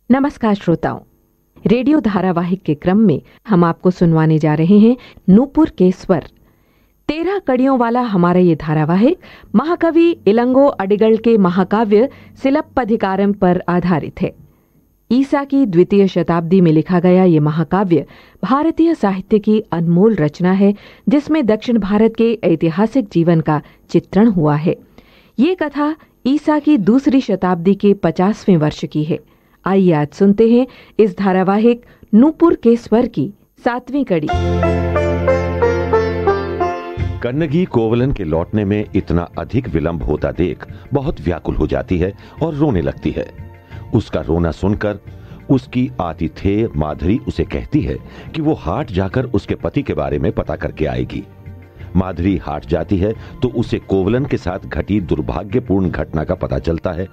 नमस्कार श्रोताओं, रेडियो धारावाहिक के क्रम में हम आपको सुनवाने जा रहे हैं नूपुर के स्वर। 13 कड़ियों वाला हमारा ये धारावाहिक महाकवि इलंगो अडिगल के महाकाव्य सिलप्पधिकारम पर आधारित है। ईसा की द्वितीय शताब्दी में लिखा गया ये महाकाव्य भारतीय साहित्य की अनमोल रचना है, जिसमें दक्षिण भारत के ऐतिहासिक जीवन का चित्रण हुआ है। ये कथा ईसा की दूसरी शताब्दी के 50वें वर्ष की है। आइए आज सुनते हैं इस धारावाहिक नूपुर के स्वर की 7वीं कड़ी। कन्नगी कोवलन के लौटने में इतना अधिक विलंब होता देख बहुत व्याकुल हो जाती है और रोने लगती है। उसका रोना सुनकर उसकी आतिथेय माधुरी उसे कहती है कि वो हाट जाकर उसके पति के बारे में पता करके आएगी। माधुरी हाट जाती है तो उसे कोवलन के साथ घटी दुर्भाग्यपूर्ण घटना का पता चलता है।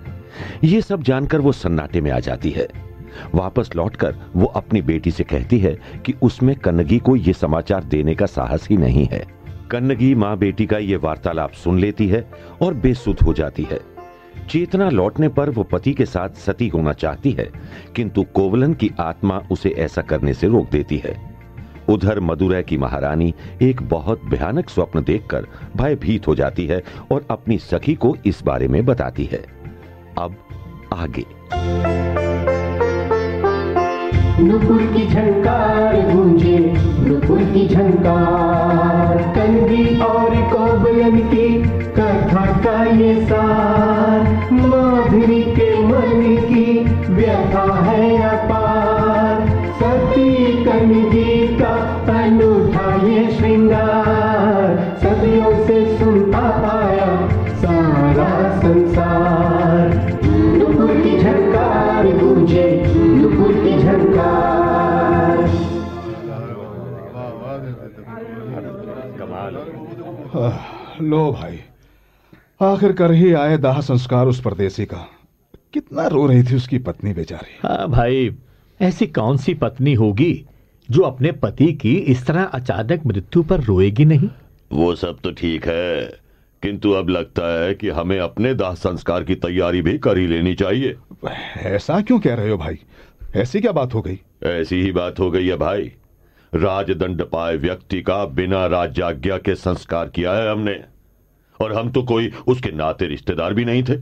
ये सब जानकर वो सन्नाटे में आ जाती है। वापस लौटकर वो अपनी बेटी से कहती है कि उसमें कन्नगी को ये समाचार देने का साहस ही नहीं है। कन्नगी मां बेटी का ये वार्तालाप सुन लेती है और बेसुध हो जाती है। चेतना लौटने पर वो पति के साथ सती होना चाहती है, किंतु कोवलन की आत्मा उसे ऐसा करने से रोक देती है। उधर मदुरै की महारानी एक बहुत भयानक स्वप्न देखकर भयभीत हो जाती है और अपनी सखी को इस बारे में बताती है। अब आगे। नूपुर की झंकार गूंजे, नूपुर की झंकार, कन्नगी और कोवलन की कथा का ये सार, माधुरी के मन की व्यथा है अपार, सती कन्नगी का अनूठा ये श्रृंगार, सदियों से सुनता आया सारा संसार। नूपुर की झंकार गूंजे, नूपुर की झंकार। लो भाई, आखिर कर ही आए दाह संस्कार उस परदेसी का। कितना रो रही थी उसकी पत्नी बेचारी। हाँ भाई, ऐसी कौन सी पत्नी होगी जो अपने पति की इस तरह अचानक मृत्यु पर रोएगी नहीं? वो सब तो ठीक है, किंतु अब लगता है कि हमें अपने दाह संस्कार की तैयारी भी कर ही लेनी चाहिए। ऐसा क्यों कह रहे हो भाई? ऐसी क्या बात हो गई? ऐसी ही बात हो गई है भाई। राजदंड पाए व्यक्ति का बिना राज्याज्ञा के संस्कार किया है हमने, और हम तो कोई उसके नाते रिश्तेदार भी नहीं थे।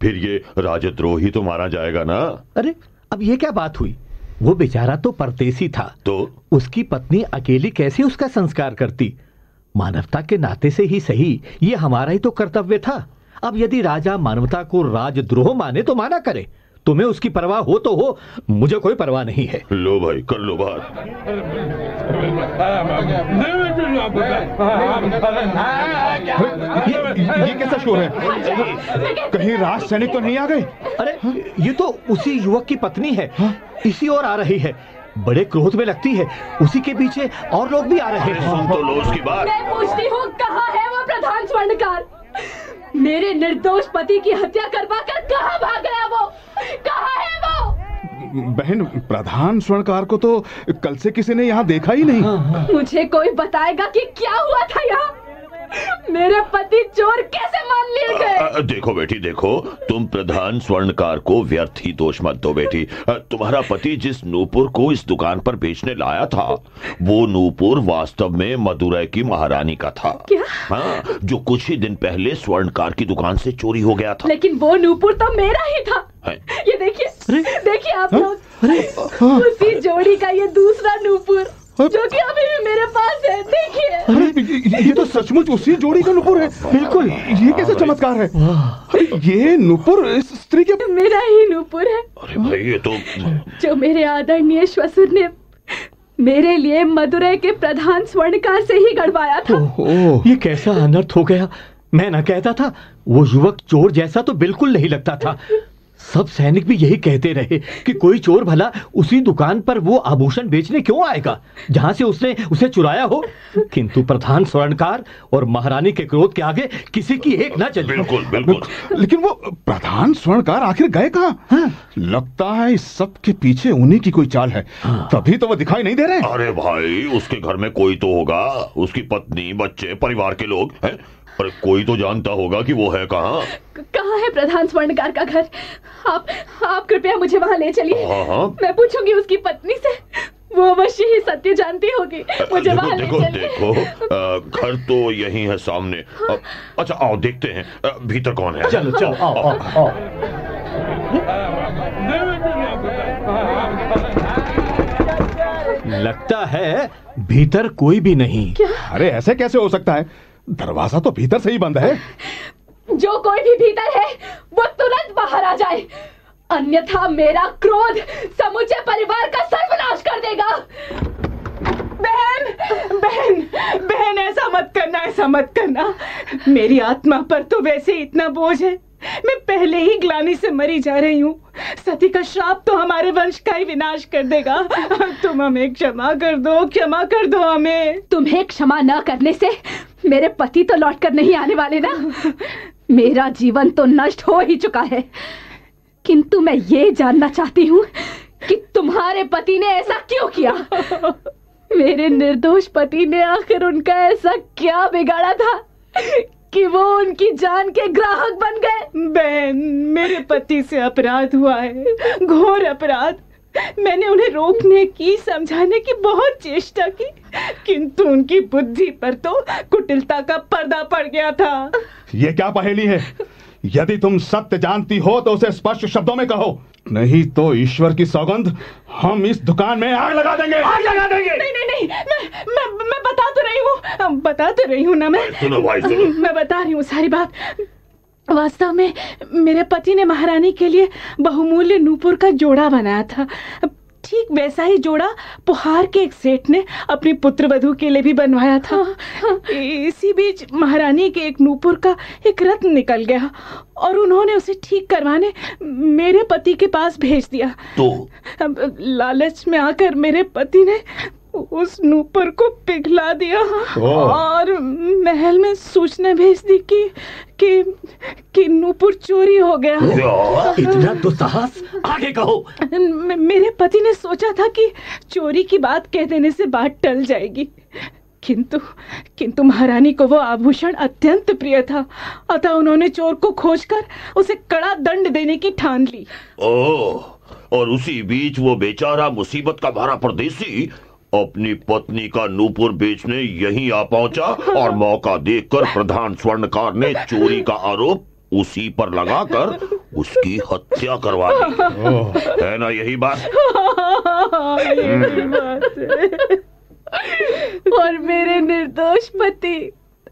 फिर ये राजद्रोही तो मारा जाएगा ना। अरे अब ये क्या बात हुई? वो बेचारा तो परदेसी था, तो उसकी पत्नी अकेली कैसे उसका संस्कार करती? मानवता के नाते से ही सही, ये हमारा ही तो कर्तव्य था। अब यदि राजा मानवता को राजद्रोह माने तो माना करे। तुम्हें उसकी परवाह हो तो हो, मुझे कोई परवाह नहीं है। लो भाई, कर लो बात। ये कैसा शोर है? कहीं राज सैनिक तो नहीं आ गए? अरे ये तो उसी युवक की पत्नी है, इसी ओर आ रही है। बड़े क्रोध में लगती है। उसी के पीछे और लोग भी आ रहे हैं। सुन तो लो उसकी बात। मैं पूछती हूँ, कहाँ है वो प्रधान स्वर्णकार? मेरे निर्दोष पति की हत्या करवा कर कहाँ भाग गया वो? कहाँ है वो? बहन, प्रधान स्वर्णकार को तो कल से किसी ने यहाँ देखा ही नहीं। मुझे कोई बताएगा कि क्या हुआ था यहाँ? मेरे पति चोर कैसे मान लिए गए? देखो बेटी, देखो, तुम प्रधान स्वर्णकार को व्यर्थ ही दोष मत दो बेटी। तुम्हारा पति जिस नूपुर को इस दुकान पर बेचने लाया था, वो नूपुर वास्तव में मदुरै की महारानी का था। क्या? हाँ, जो कुछ ही दिन पहले स्वर्णकार की दुकान से चोरी हो गया था। लेकिन वो नूपुर तो मेरा ही था। ये देखिए, देखिए आप लोग, उसी जोड़ी का ये दूसरा नूपुर जो कि अभी भी मेरे पास है। देखिए। अरे ये तो सचमुच उसी जोड़ी का नूपुर है। बिल्कुल। ये कैसे चमत्कार है? ये नूपुर इस स्त्री के मेरा ही नूपुर है। अरे भाई, ये तो जो मेरे आदरणीय श्वशुर ने मेरे लिए मदुरै के प्रधान स्वर्णकार से ही गढ़वाया था। ये कैसा अनर्थ हो गया। मैं ना कहता था, वो युवक चोर जैसा तो बिल्कुल नहीं लगता था। सब सैनिक भी यही कहते रहे कि कोई चोर भला उसी दुकान पर वो आभूषण बेचने क्यों आएगा जहां से उसने उसे चुराया हो। किंतु प्रधान स्वर्णकार और महारानी के क्रोध के आगे किसी की एक ना चली। बिल्कुल बिल्कुल। लेकिन वो प्रधान स्वर्णकार आखिर गए कहां? हाँ। लगता है इस सब के पीछे उन्हीं की कोई चाल है। हाँ। तभी तो वो दिखाई नहीं दे रहे। अरे भाई, उसके घर में कोई तो होगा, उसकी पत्नी, बच्चे, परिवार के लोग हैं। अरे कोई तो जानता होगा कि वो है कहाँ। कहाँ है प्रधान स्वर्णकार का घर? आप कृपया मुझे वहाँ ले चलिए। हाँ। मैं पूछूंगी उसकी पत्नी से, वो अवश्य ही सत्य जानती होगी। मुझे वहाँ ले चलिए। देखो घर तो यही है सामने। अच्छा आओ देखते हैं भीतर कौन है। चलो चलो आओ। लगता है भीतर कोई भी नहीं। क्या? अरे ऐसे कैसे हो सकता है? दरवाजा तो भीतर से ही बंद है। जो कोई भी भीतर है वो तुरंत बाहर आ जाए, अन्यथा मेरा क्रोध समूचे परिवार का सर्वनाश कर देगा। बहन ऐसा मत करना। मेरी आत्मा पर तो वैसे ही इतना बोझ है, मैं पहले ही ग्लानि से मरी जा रही हूँ। सती का श्राप तो हमारे वंश का ही विनाश कर देगा। तुम हमें क्षमा कर दो हमें। तुम्हें क्षमा न करने से मेरे पति तो लौट कर नहीं आने वाले ना। मेरा जीवन तो नष्ट हो ही चुका है, किंतु मैं ये जानना चाहती हूँ कि तुम्हारे पति ने ऐसा क्यों किया। मेरे निर्दोष पति ने आखिर उनका ऐसा क्या बिगाड़ा था कि वो उनकी जान के ग्राहक बन गए। बहन, मेरे पति से अपराध हुआ है, घोर अपराध। मैंने उन्हें रोकने की, समझाने की बहुत चेष्टा की, किंतु उनकी बुद्धि पर तो कुटिलता का पर्दा पड़ गया था। ये क्या पहेली है? यदि तुम सत्य जानती हो तो उसे स्पष्ट शब्दों में कहो, नहीं तो ईश्वर की सौगंध हम इस दुकान में आग लगा देंगे। नहीं, मैं बता तो रही हूँ ना। मैं बता रही हूँ सारी बात। वास्तव में मेरे पति ने महारानी के लिए बहुमूल्य नूपुर का जोड़ा बनाया था। ठीक वैसा ही जोड़ा पुहार के एक सेठ ने अपनी पुत्रवधू के लिए भी बनवाया था। इसी बीच महारानी के एक नूपुर का एक रत्न निकल गया और उन्होंने उसे ठीक करवाने मेरे पति के पास भेज दिया। तो लालच में आकर मेरे पति ने उस नूपुर को पिघला दिया और महल में सूचना भेज दी कि नूपुर चोरी हो गया। इतना दुस्साहस, आगे कहो। मेरे पति ने सोचा था कि चोरी की बात कह देने से बात टल जाएगी, किंतु महारानी को वो आभूषण अत्यंत प्रिय था, अतः उन्होंने चोर को खोजकर उसे कड़ा दंड देने की ठान ली। और उसी बीच वो बेचारा मुसीबत का मारा परदेसी अपनी पत्नी का नूपुर बेचने यहीं आ पहुंचा और मौका देखकर प्रधान स्वर्णकार ने चोरी का आरोप उसी पर लगाकर उसकी हत्या करवा दी। है ना यही बात? और मेरे निर्दोष पति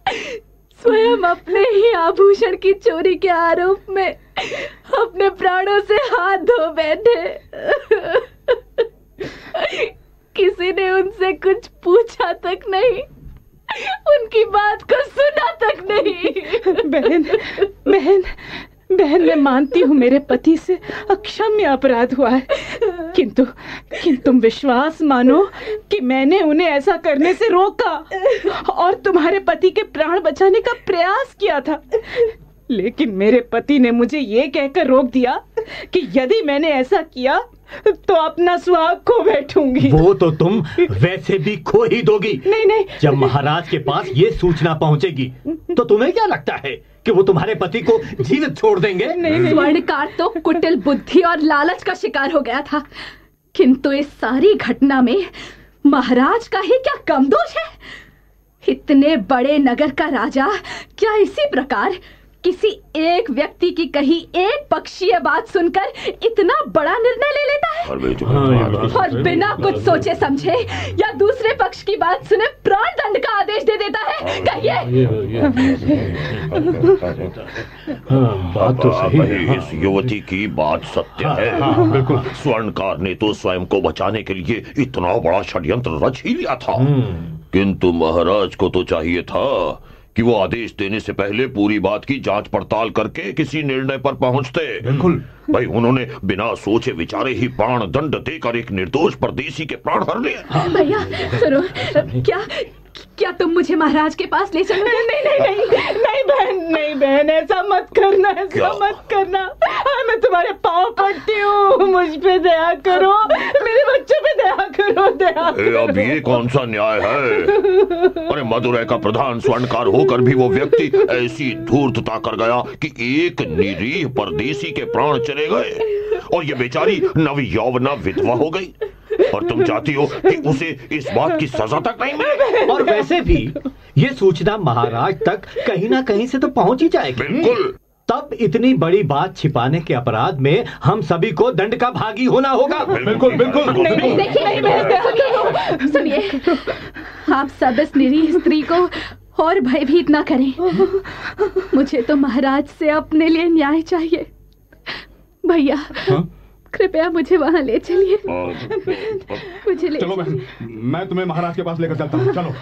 स्वयं अपने ही आभूषण की चोरी के आरोप में अपने प्राणों से हाथ धो बैठे। किसी ने उनसे कुछ पूछा तक नहीं, उनकी बात को सुना तक नहीं। बहन मैं मानती हूँ मेरे पति से अक्षम्य अपराध हुआ है, किंतु तुम विश्वास मानो कि मैंने उन्हें ऐसा करने से रोका और तुम्हारे पति के प्राण बचाने का प्रयास किया था। लेकिन मेरे पति ने मुझे ये कहकर रोक दिया कि यदि मैंने ऐसा किया तो अपना सुहाग खो बैठूंगी। वो तो तुम वैसे भी खो ही दोगी। नहीं। जब महाराज के पास ये सूचना पहुंचेगी तो तुम्हें क्या लगता है कि वो तुम्हारे पति को जीवित छोड़ देंगे? नहीं। स्वर्णकार तो कुटिल बुद्धि और लालच का शिकार हो गया था, किंतु इस सारी घटना में महाराज का ही क्या कम दोष है? इतने बड़े नगर का राजा क्या इसी प्रकार किसी एक व्यक्ति की कही एक पक्षीय बात सुनकर इतना बड़ा निर्णय ले लेता है और बिना कुछ सोचे समझे या दूसरे पक्ष की बात सुने प्राण दंड का आदेश दे देता है? कहिए। बात तो सही है। इस युवती की बात सत्य है। बिल्कुल। स्वर्णकार ने तो स्वयं को बचाने के लिए इतना बड़ा षड्यंत्र रच ही लिया था, किंतु महाराज को तो चाहिए था कि वो आदेश देने से पहले पूरी बात की जांच पड़ताल करके किसी निर्णय पर पहुंचते। बिल्कुल भाई, उन्होंने बिना सोचे विचारे ही प्राण दंड देकर एक निर्दोष परदेसी के प्राण हर लिए। भैया सुनो, क्या तुम मुझे महाराज के पास ले चलोगे? नहीं नहीं नहीं नहीं बहन, नहीं बहन, ऐसा मत करना, ऐसा मत करना। मैं तुम्हारे पाँव पड़ती हूँ, मुझ पे दया करो, मेरे बच्चे पे दया करो, दया करो। अब ये कौन सा न्याय है? अरे मदुरै का प्रधान स्वर्णकार होकर भी वो व्यक्ति ऐसी धूर्तता कर गया कि एक निरीह परदेसी के प्राण चले गए और ये बेचारी नवयौवना विधवा हो गई, और तुम चाहती हो कि उसे इस बात की सजा तक नहीं मिले? और वैसे भी ये सूचना महाराज तक कहीं ना कहीं से तो पहुंच ही जाएगी। बिल्कुल। तब इतनी बड़ी बात छिपाने के अपराध में हम सभी को दंड का भागी होना होगा। बिल्कुल बिल्कुल। नहीं, देखिए, सुनिए, आप सब इस निरीह स्त्री को और भयभीत ना करें। मुझे तो महाराज से अपने लिए न्याय चाहिए। भैया, कृपया मुझे वहाँ ले चलिए। मुझे ले चलो बहन, मैं तुम्हें महाराज के पास लेकर चलता हूँ। चलो।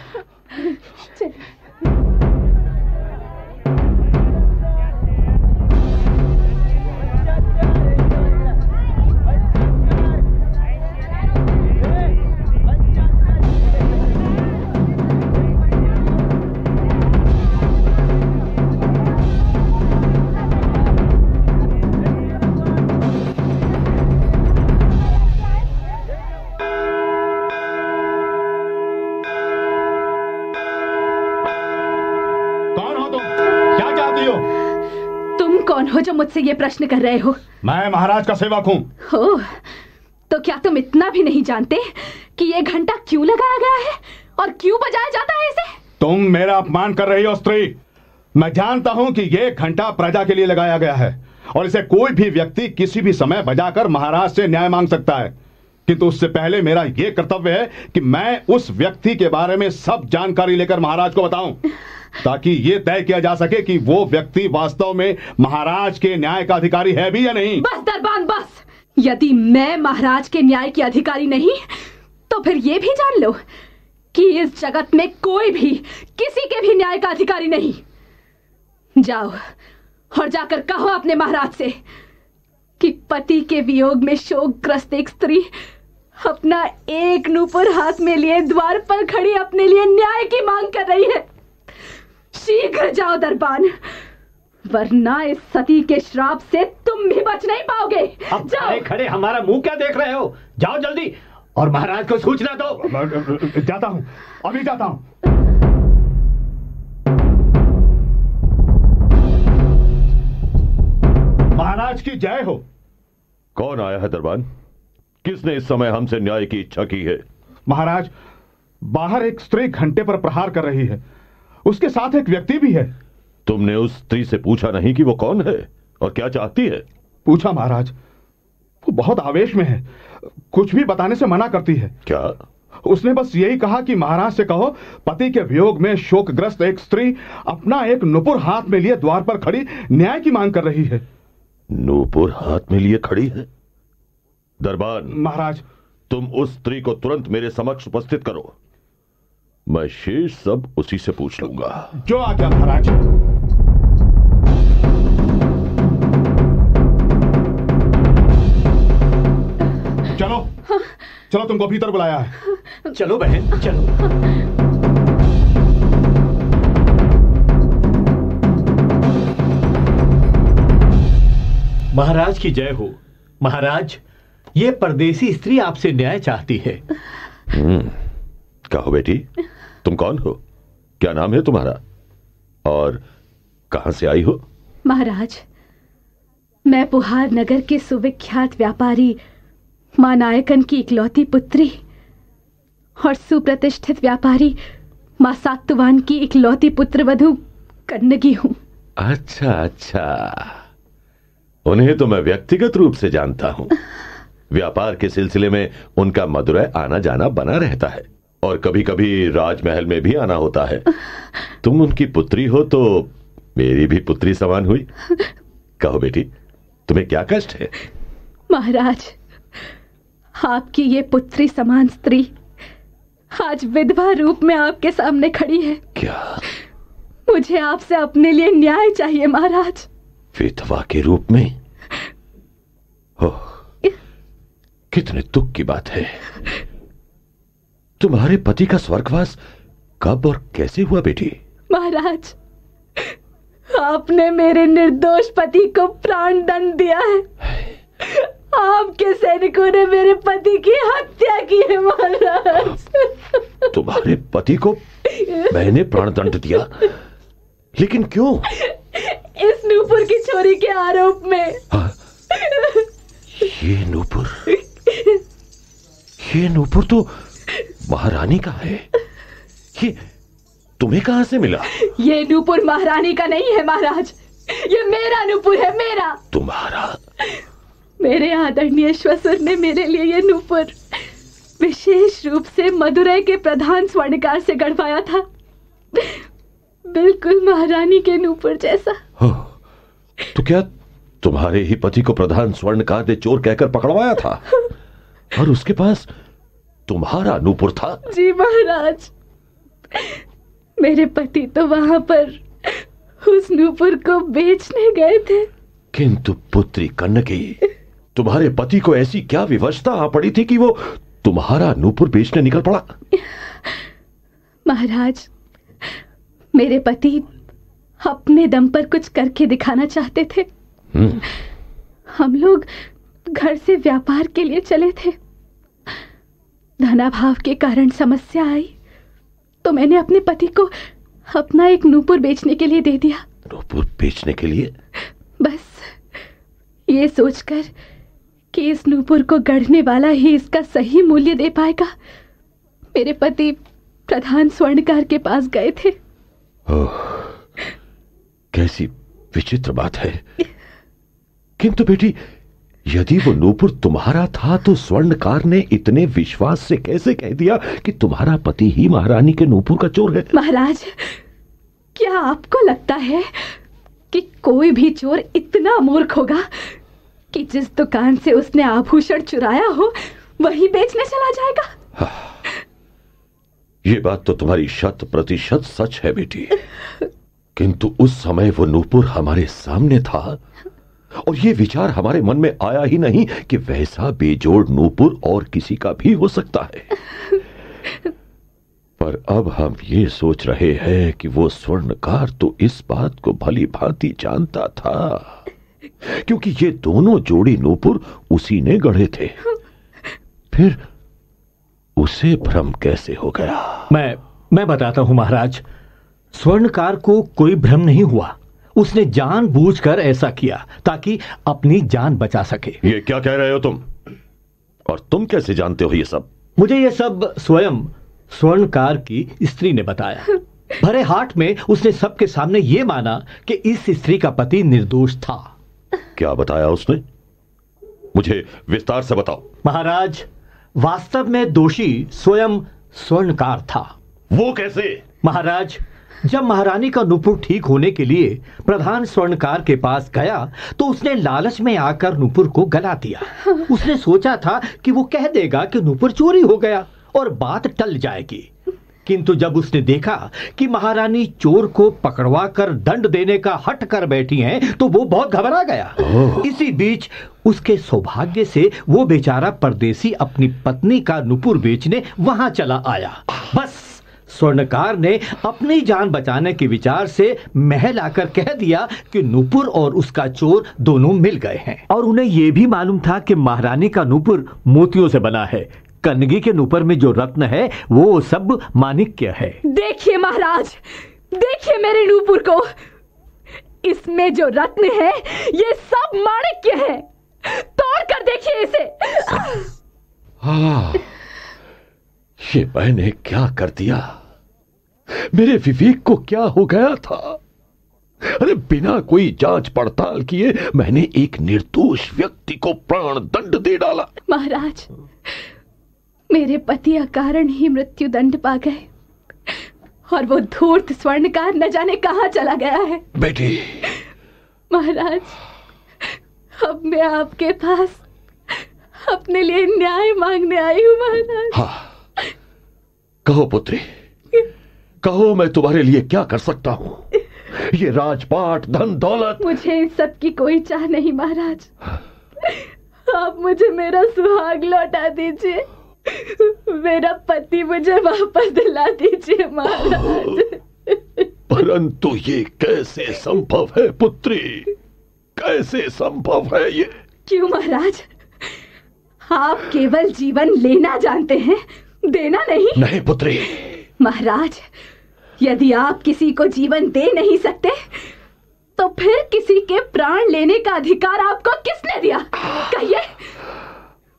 कौन हो जो मुझसे ये प्रश्न कर रहे हो? मैं महाराज का सेवक हूँ। हो, तो क्या तुम इतना भी नहीं जानते कि ये घंटा क्यों लगाया गया है और क्यों बजाया जाता है इसे? तुम मेरा अपमान कर रही हो स्त्री। मैं जानता हूँ कि ये घंटा प्रजा के लिए लगाया गया है और इसे कोई भी व्यक्ति किसी भी समय बजाकर महाराज से न्याय मांग सकता है, किंतु उससे पहले मेरा यह कर्तव्य है कि मैं उस व्यक्ति के बारे में सब जानकारी लेकर महाराज को बताऊं, ताकि यह तय किया जा सके कि वो व्यक्ति वास्तव में महाराज के न्याय का अधिकारी है भी या नहीं। बस दरबान बस। यदि मैं महाराज के न्याय की अधिकारी नहीं तो फिर यह भी जान लो कि इस जगत में कोई भी किसी के भी न्याय का अधिकारी नहीं। जाओ और जाकर कहो अपने महाराज से कि पति के वियोग में शोकग्रस्त एक स्त्री अपना एक नूपुर हाथ में लिए द्वार पर खड़ी अपने लिए न्याय की मांग कर रही है। शीघ्र जाओ दरबान, वरना इस सती के श्राप से तुम भी बच नहीं पाओगे। अब खड़े खड़े हमारा मुंह क्या देख रहे हो? जाओ जल्दी और महाराज को सूचना दो। जाता हूं, अभी जाता हूं। महाराज की जय हो। कौन आया है दरबान? किसने इस समय हमसे न्याय की इच्छा की है? महाराज, बाहर एक स्त्री घंटे पर प्रहार कर रही है, उसके साथ एक व्यक्ति भी है। तुमने उस स्त्री से पूछा नहीं कि वो कौन है और क्या चाहती है? पूछा महाराज, वो बहुत आवेश में है, कुछ भी बताने से मना करती है। क्या? उसने बस यही कहा कि महाराज से कहो पति के वियोग में शोकग्रस्त एक स्त्री अपना एक नुपुर हाथ में लिए द्वार पर खड़ी न्याय की मांग कर रही है। नूपुर हाथ में लिए खड़ी है? दरबान महाराज, तुम उस स्त्री को तुरंत मेरे समक्ष उपस्थित करो, मैं शेष सब उसी से पूछ लूंगा। जो आज्ञा महाराज। चलो चलो, तुमको भीतर बुलाया है। चलो बहन चलो। महाराज की जय हो। महाराज, ये परदेसी स्त्री आपसे न्याय चाहती है। कहो बेटी, तुम कौन हो? क्या नाम है तुम्हारा और कहां से आई हो? महाराज, मैं पुहार नगर के सुविख्यात व्यापारी मां नायकन की इकलौती पुत्री और सुप्रतिष्ठित व्यापारी मां साक्तवान की इकलौती पुत्रवधू कन्नगी हूं। अच्छा अच्छा, उन्हें तो मैं व्यक्तिगत रूप से जानता हूं। व्यापार के सिलसिले में उनका मदुरै आना जाना बना रहता है और कभी कभी राजमहल में भी आना होता है। तुम उनकी पुत्री हो तो मेरी भी पुत्री समान हुई। कहो बेटी, तुम्हें क्या कष्ट है? महाराज, आपकी ये पुत्री समान स्त्री आज विधवा रूप में आपके सामने खड़ी है। क्या? मुझे आपसे अपने लिए न्याय चाहिए महाराज। विधवा के रूप में? ओह, कितने दुख की बात है। तुम्हारे पति का स्वर्गवास कब और कैसे हुआ बेटी? महाराज, आपने मेरे निर्दोष पति को प्राण दंड दिया है। आपके सैनिकों ने मेरे पति की हत्या की है महाराज। तुम्हारे पति को मैंने प्राण दंड दिया? लेकिन क्यों? इस नूपुर की चोरी के आरोप में। ये नूपुर तो महारानी का है। ये तुम्हें कहां से मिला? ये नूपुर महारानी का नहीं है महाराज, ये मेरा नूपुर है, मेरा। तुम्हारा? मेरे आदरणीय श्वसुर ने मेरे लिए ये नूपुर विशेष रूप से मदुरै के प्रधान स्वर्णकार से गढ़वाया था, बिल्कुल महारानी के नूपुर जैसा। तो क्या तुम्हारे ही पति को प्रधान स्वर्णकार ने चोर कहकर पकड़वाया था और उसके पास तुम्हारा नूपुर था? जी महाराज, मेरे पति तो वहां पर उस नूपुर को बेचने गए थे। किंतु पुत्री कन्नकी, तुम्हारे पति को ऐसी क्या विवशता आ पड़ी थी कि वो तुम्हारा नूपुर बेचने निकल पड़ा? महाराज, मेरे पति अपने दम पर कुछ करके दिखाना चाहते थे। हम लोग घर से व्यापार के लिए चले थे। धनाभाव के कारण समस्या आई तो मैंने अपने पति को अपना एक नूपुर बेचने के लिए दे दिया। नूपुर बेचने के लिए? बस ये सोचकर कि इस नूपुर को गढ़ने वाला ही इसका सही मूल्य दे पाएगा, मेरे पति प्रधान स्वर्णकार के पास गए थे। ओह, कैसी विचित्र बात है। किंतु बेटी, यदि वो नूपुर तुम्हारा था तो स्वर्णकार ने इतने विश्वास से कैसे कह दिया कि तुम्हारा पति ही महारानी के नूपुर का चोर है? महाराज, क्या आपको लगता है कि कोई भी चोर इतना मूर्ख होगा कि जिस दुकान से उसने आभूषण चुराया हो वही बेचने चला जाएगा? ये बात तो तुम्हारी 100% सच है बेटी, किंतु उस समय वो नूपुर हमारे सामने था और ये विचार हमारे मन में आया ही नहीं कि वैसा बेजोड़ नूपुर और किसी का भी हो सकता है। पर अब हम ये सोच रहे हैं कि वो स्वर्णकार तो इस बात को भली भांति जानता था, क्योंकि ये दोनों जोड़ी नूपुर उसी ने गढ़े थे। फिर उसे भ्रम कैसे हो गया? मैं बताता हूं महाराज। स्वर्णकार को कोई भ्रम नहीं हुआ, उसने जानबूझकर ऐसा किया ताकि अपनी जान बचा सके। ये क्या कह रहे हो तुम? और तुम कैसे जानते हो ये सब? मुझे ये सब स्वयं स्वर्णकार की स्त्री ने बताया। भरे हाट में उसने सबके सामने ये माना कि इस स्त्री का पति निर्दोष था। क्या बताया उसने? मुझे विस्तार से बताओ। महाराज, वास्तव में दोषी स्वयं स्वर्णकार था। वो कैसे? महाराज, जब महारानी का नूपुर ठीक होने के लिए प्रधान स्वर्णकार के पास गया तो उसने लालच में आकर नूपुर को गला दिया। उसने सोचा था कि वो कह देगा कि नूपुर चोरी हो गया और बात टल जाएगी, किंतु जब उसने देखा कि महारानी चोर को पकड़वा कर दंड देने का हट कर बैठी हैं तो वो बहुत घबरा गया। इसी बीच उसके सौभाग्य से वो बेचारा परदेसी अपनी पत्नी का नूपुर बेचने वहां चला आया। बस स्वर्णकार ने अपनी जान बचाने के विचार से महल आकर कह दिया कि नूपुर और उसका चोर दोनों मिल गए हैं। और उन्हें यह भी मालूम था कि महारानी का नूपुर मोतियों से बना है, कन्नगी के नूपुर में जो रत्न है वो सब माणिक्य है। देखिए महाराज, देखिए मेरे नूपुर को, इसमें जो रत्न है ये सब माणिक्य है। तोड़ कर देखिए इसे। ये मैंने क्या कर दिया? मेरे विवेक को क्या हो गया था? अरे बिना कोई जांच पड़ताल किए मैंने एक निर्दोष व्यक्ति को प्राण दंड दे डाला। महाराज, मेरे पति अकारण ही मृत्यु दंड पा गए और वो धूर्त स्वर्णकार न जाने कहां चला गया है। बेटी, महाराज, अब मैं आपके पास अपने लिए न्याय मांगने आई हूं महाराज। हाँ, कहो पुत्री, कहो मैं तुम्हारे लिए क्या कर सकता हूं? ये राजपाट, धन दौलत, मुझे इन सब की कोई चाह नहीं महाराज। आप मुझे मेरा सुहाग लौटा दीजिए। मेरा पति मुझे वापस दिला दीजिए महाराज। परंतु ये कैसे संभव है पुत्री, कैसे संभव है ये? क्यों महाराज, आप केवल जीवन लेना जानते हैं, देना नहीं? नहीं पुत्री। महाराज, यदि आप किसी को जीवन दे नहीं सकते तो फिर किसी के प्राण लेने का अधिकार आपको किसने दिया? कहिए।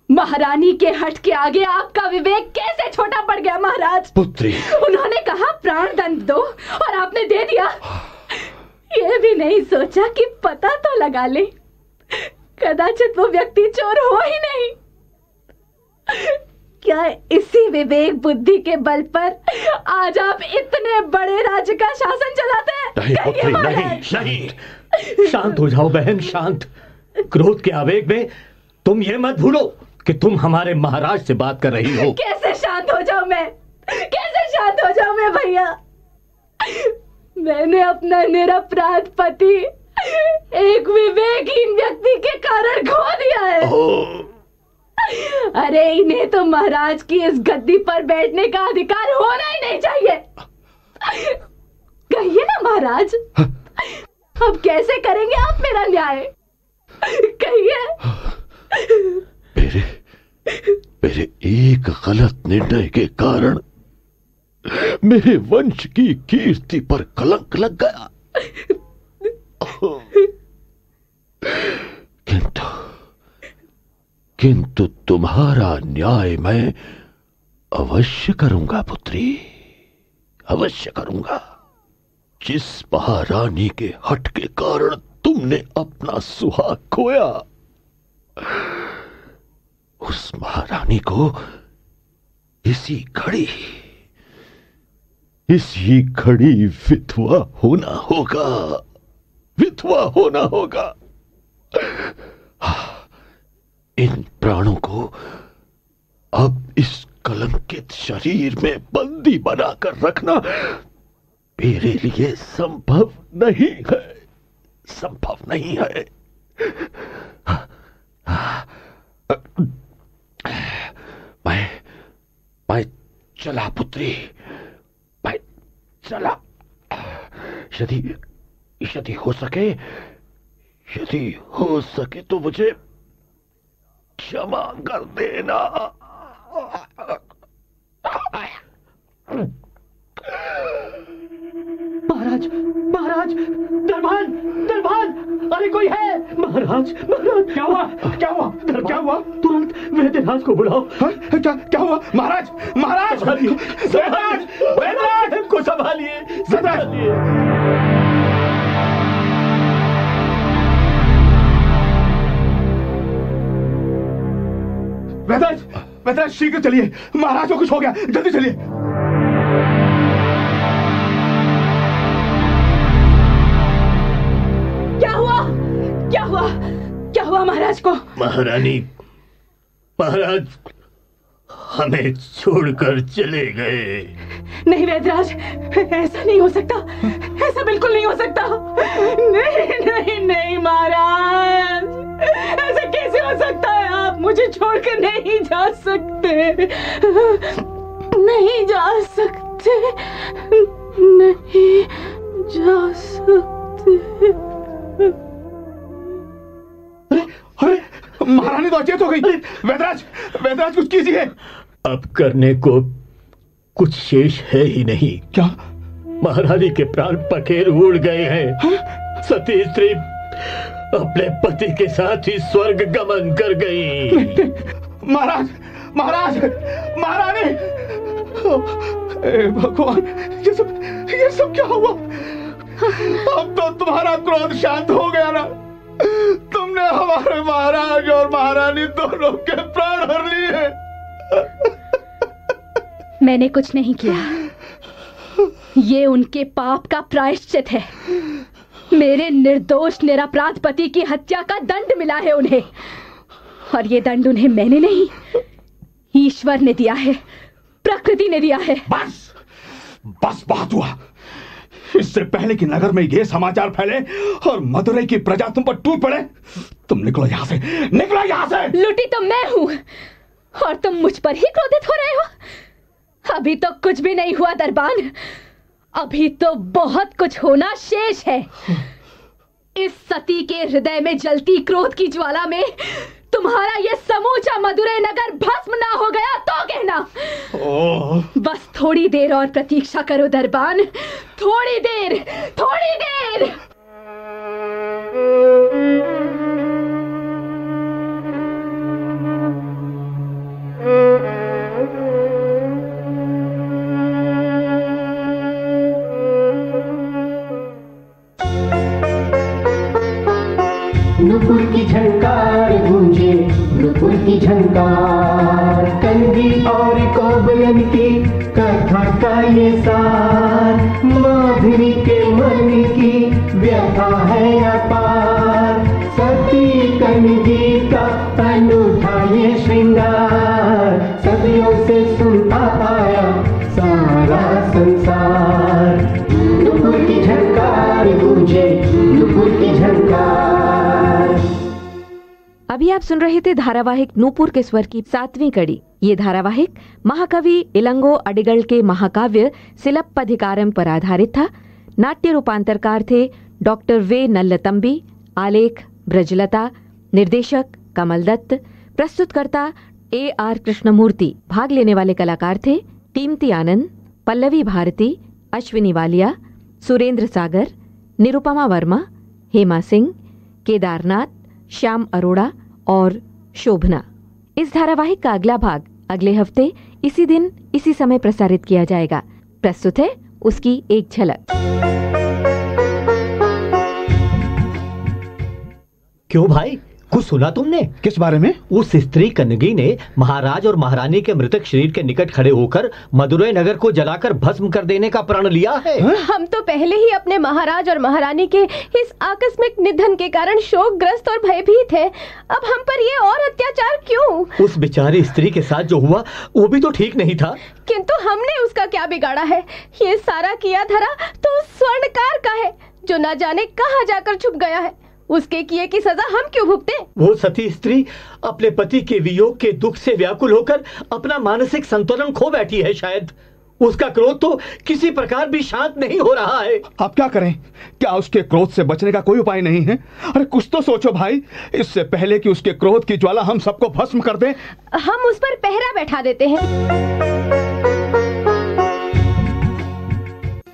महारानी के हट के आगे आपका विवेक कैसे छोटा पड़ गया महाराज? पुत्री, उन्होंने कहा प्राण दंड दो और आपने दे दिया। ये भी नहीं सोचा कि पता तो लगा ले, कदाचित वो व्यक्ति चोर हो ही नहीं। क्या इसी विवेक बुद्धि के बल पर आज आप इतने बड़े राज्य का शासन चलाते हैं? नहीं पुत्री, नहीं, नहीं। शांत हो जाओ बहन, शांत। क्रोध के आवेग में तुम ये मत भूलो कि तुम हमारे महाराज से बात कर रही हो। कैसे शांत हो जाऊं मैं, कैसे शांत हो जाऊं मैं भैया? मैंने अपना निरपराध पति एक विवेकहीन व्यक्ति के कारण खो दिया है। अरे इन्हें तो महाराज की इस गद्दी पर बैठने का अधिकार होना ही नहीं चाहिए। कहिए ना महाराज, अब कैसे करेंगे आप मेरा न्याय? कहिए। मेरे एक गलत निर्णय के कारण मेरे वंश की कीर्ति पर कलंक लग गया, किंतु तुम्हारा न्याय मैं अवश्य करूंगा पुत्री, अवश्य करूंगा। जिस महारानी के हट के कारण तुमने अपना सुहाग खोया, उस महारानी को इसी घड़ी विधवा होना होगा, विधवा होना होगा। इन प्राणों को अब इस कलंकित शरीर में बंदी बनाकर रखना मेरे लिए संभव नहीं है, संभव नहीं है। मैं चला पुत्री, मैं चला। यदि हो सके तो मुझे क्षमा कर देना। महाराज, महाराज, दरबान, अरे कोई है? महाराज, क्या हुआ? क्या हुआ? तुरंत वेदराज को बुलाओ। क्या हुआ? महाराज, वेदराज को संभालिए। वेदराज शीघ्र चलिए, महाराज को कुछ हो गया, जल्दी चलिए। क्या हुआ महाराज को? महाराज हमें छोड़कर चले गए। नहीं वेदराज, ऐसा नहीं हो सकता, ऐसा बिल्कुल नहीं हो सकता। नहीं महाराज, ऐसा कैसे हो सकता है? आप मुझे छोड़कर नहीं जा सकते, नहीं जा सकते। अरे महारानी तो अचेत हो गई। वेदराज कुछ कीजिए। अब करने को कुछ शेष है ही नहीं। क्या? महारानी के प्राण पखेर उड़ गए हैं। सती स्त्री अपने पति के साथ ही स्वर्ग गमन कर गई। महारानी, भगवान, ये सब क्या हुआ? अब तो तुम्हारा क्रोध शांत हो गया ना? तुमने हमारे महाराज और महारानी दोनों के प्राण हर लिए। मैंने कुछ नहीं किया, ये उनके पाप का प्रायश्चित है। मेरे निर्दोष निरपराध पति की हत्या का दंड मिला है उन्हें, और ये दंड उन्हें मैंने नहीं, ईश्वर ने दिया है, प्रकृति ने दिया है। बस बात हुआ। इससे पहले कि नगर में ये समाचार फैले और मदुरई की प्रजा तुम पर टूट पड़े, तुम निकलो यहां से, निकलो यहां से। लुटी तो मैं हूं, और तुम मुझ पर ही क्रोधित हो रहे हो। अभी तो कुछ भी नहीं हुआ दरबान, अभी तो बहुत कुछ होना शेष है। इस सती के हृदय में जलती क्रोध की ज्वाला में तुम्हारा ये समूचा मदुरै नगर भस्म ना हो गया तो कहना। बस थोड़ी देर और प्रतीक्षा करो दरबान, थोड़ी देर, थोड़ी देर। नुपुर की झंकार गूंजे, नुपुर की झंकार, कन्वी और कोबलन की कथा का ये सार, माधुरी के मन की व्यथा है अपार, सती कन्वी का अनूठा ये श्रृंगार, सदियों से सुनता आया सारा संसार। नुपुर की झंकार गूंजे, नुपुर की झंकार। अभी आप सुन रहे थे धारावाहिक नूपुर के स्वर की 7वीं कड़ी। ये धारावाहिक महाकवि इलंगो अडिगल के महाकाव्य सिलप्पधिकारम पर आधारित था। नाट्य रूपांतरकार थे डॉक्टर वे नल्लतंबी, आलेख ब्रजलता, निर्देशक कमल दत्त, प्रस्तुतकर्ता AR कृष्णमूर्ति। भाग लेने वाले कलाकार थे कीमती आनंद, पल्लवी भारती, अश्विनी वालिया, सुरेंद्र सागर, निरुपमा वर्मा, हेमा सिंह, केदारनाथ, श्याम अरोड़ा और शोभना। इस धारावाहिक का अगला भाग अगले हफ्ते इसी दिन इसी समय प्रसारित किया जाएगा। प्रस्तुत है उसकी एक झलक। क्यों भाई, कुछ सुना तुमने? किस बारे में? उस स्त्री कन्नगी ने महाराज और महारानी के मृतक शरीर के निकट खड़े होकर मदुरै नगर को जलाकर भस्म कर देने का प्रण लिया है। हम तो पहले ही अपने महाराज और महारानी के इस आकस्मिक निधन के कारण शोकग्रस्त और भयभीत हैं। अब हम पर ये और अत्याचार क्यों? उस बेचारी स्त्री के साथ जो हुआ वो भी तो ठीक नहीं था। किंतु हमने उसका क्या बिगाड़ा है? ये सारा किया धरा तो उस स्वर्णकार का है जो न जाने कहाँ जाकर छुप गया है। उसके किए की सजा हम क्यों भुगते? वो सती स्त्री अपने पति के वियोग के दुख से व्याकुल होकर अपना मानसिक संतुलन खो बैठी है। शायद उसका क्रोध तो किसी प्रकार भी शांत नहीं हो रहा है। अब क्या करें? क्या उसके क्रोध से बचने का कोई उपाय नहीं है? अरे कुछ तो सोचो भाई, इससे पहले कि उसके क्रोध की ज्वाला हम सबको भस्म कर दे। हम उस पर पहरा बैठा देते हैं।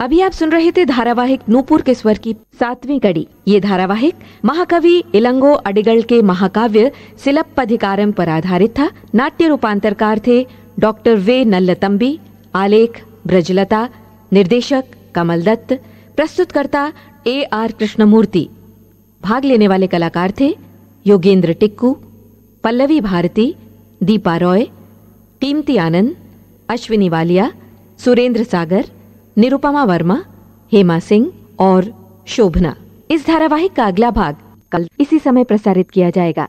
अभी आप सुन रहे थे धारावाहिक नूपुर के स्वर की 7वीं कड़ी। ये धारावाहिक महाकवि इलंगो अडिगल के महाकाव्य सिलप्पधिकारम पर आधारित था। नाट्य रूपांतरकार थे डॉक्टर वे नल्लतंबी, आलेख ब्रजलता, निर्देशक कमल दत्त, प्रस्तुतकर्ता AR कृष्णमूर्ति। भाग लेने वाले कलाकार थे योगेंद्र टिक्कू, पल्लवी भारती, दीपा रॉय, कीमती आनंद, अश्विनी वालिया, सुरेंद्र सागर, निरुपमा वर्मा, हेमा सिंह और शोभना। इस धारावाहिक का अगला भाग कल इसी समय प्रसारित किया जाएगा।